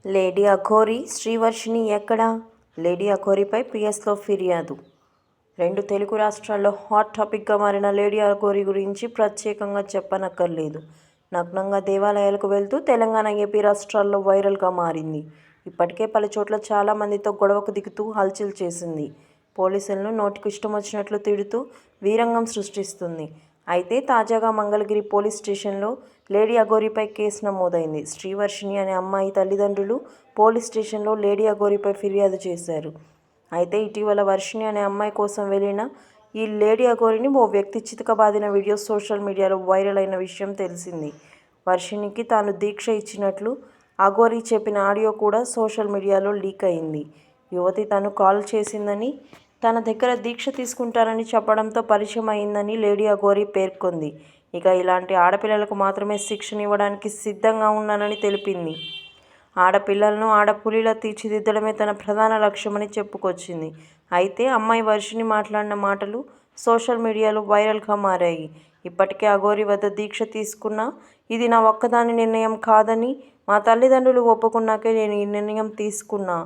Lady Aghori Srivarshini ఎక్కడా? Lady అఘోరిపై పిఎస్లో ఫిర్యాదు. 2 తెలుగు రాష్ట్రాల్లో హాట్ టాపిక్గా మారిన లేడీ అఘోరి గురించి ప్రత్యేకంగా చెప్పనక్కర్లేదు. నగ్నంగా దేవాలయాలకు వెళ్తూ తెలంగాణ, ఏపీ రాష్ట్రాల్లో వైరల్గా మారింది. ఇప్పటికే పలుచోట్ల చాలా మందితో గొడవకు దిగుతూ హల్చల్ చేసింది. పోలీసులను నోటికి ఇష్టమొచ్చినట్లు తిడుతూ వీరంగం సృష్టిస్తుంది. అయితే తాజాగా మంగళగిరి పోలీస్ స్టేషన్లో లేడీ అఘోరిపై కేసు నమోదైంది. శ్రీవర్షిణి అనే అమ్మాయి తల్లిదండ్రులు పోలీస్ స్టేషన్లో లేడీ అఘోరిపై ఫిర్యాదు చేశారు. అయితే ఇటీవల వర్షిణి అనే అమ్మాయి కోసం వెళ్లిన ఈ లేడీ అఘోరిని ఓ వ్యక్తి చితకబాదిన వీడియో సోషల్ మీడియాలో వైరల్ అయిన విషయం తెలిసింది. వర్షిణికి తాను దీక్ష ఇచ్చినట్లు అఘోరి చెప్పిన ఆడియో కూడా సోషల్ మీడియాలో లీక్ అయింది. యువతి తను కాల్ చేసిందని, తన దగ్గర దీక్ష తీసుకుంటానని చెప్పడంతో పరిచయం అయిందని లేడీ అఘోరి పేర్కొంది. ఇక ఇలాంటి ఆడపిల్లలకు మాత్రమే శిక్షనివ్వడానికి సిద్ధంగా ఉన్నానని తెలిపింది. ఆడపిల్లలను ఆడపులిలా తీర్చిదిద్దడమే తన ప్రధాన లక్ష్యమని చెప్పుకొచ్చింది. అయితే అమ్మాయి వర్షిణి మాట్లాడిన మాటలు సోషల్ మీడియాలో వైరల్గా మారాయి. ఇప్పటికే అఘోరి వద్ద దీక్ష తీసుకున్నా, ఇది నా ఒక్కదాని నిర్ణయం కాదని, మా తల్లిదండ్రులు ఒప్పుకున్నాకే నేను ఈ నిర్ణయం తీసుకున్నా.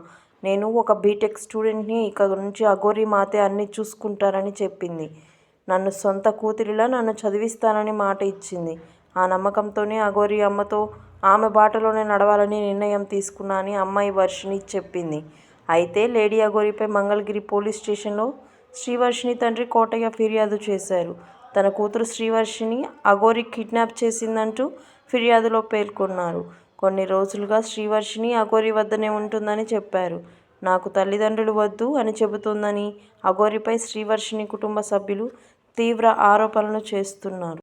నేను ఒక బీటెక్ స్టూడెంట్ని. ఇక నుంచి అఘోరి మాతే అన్నీ చూసుకుంటారని చెప్పింది. నన్ను సొంత కూతురిలా నన్ను చదివిస్తానని మాట ఇచ్చింది. ఆ నమ్మకంతోనే అఘోరి అమ్మతో ఆమె బాటలోనే నడవాలని నిర్ణయం తీసుకున్నా అని అమ్మాయి వర్షిణి చెప్పింది. అయితే లేడీ అఘోరిపై మంగళగిరి పోలీస్ స్టేషన్లో శ్రీవర్షిణి తండ్రి కోటయ్య ఫిర్యాదు చేశారు. తన కూతురు శ్రీవర్షిణి అఘోరి కిడ్నాప్ చేసిందంటూ ఫిర్యాదులో పేర్కొన్నారు. కొన్ని రోజులుగా శ్రీవర్షిణి అఘోరి వద్దనే ఉంటుందని చెప్పారు. నాకు తల్లిదండ్రులు వద్దు అని చెబుతోందని అఘోరిపై శ్రీవర్షిణి కుటుంబ సభ్యులు తీవ్ర ఆరోపణలు చేస్తున్నారు.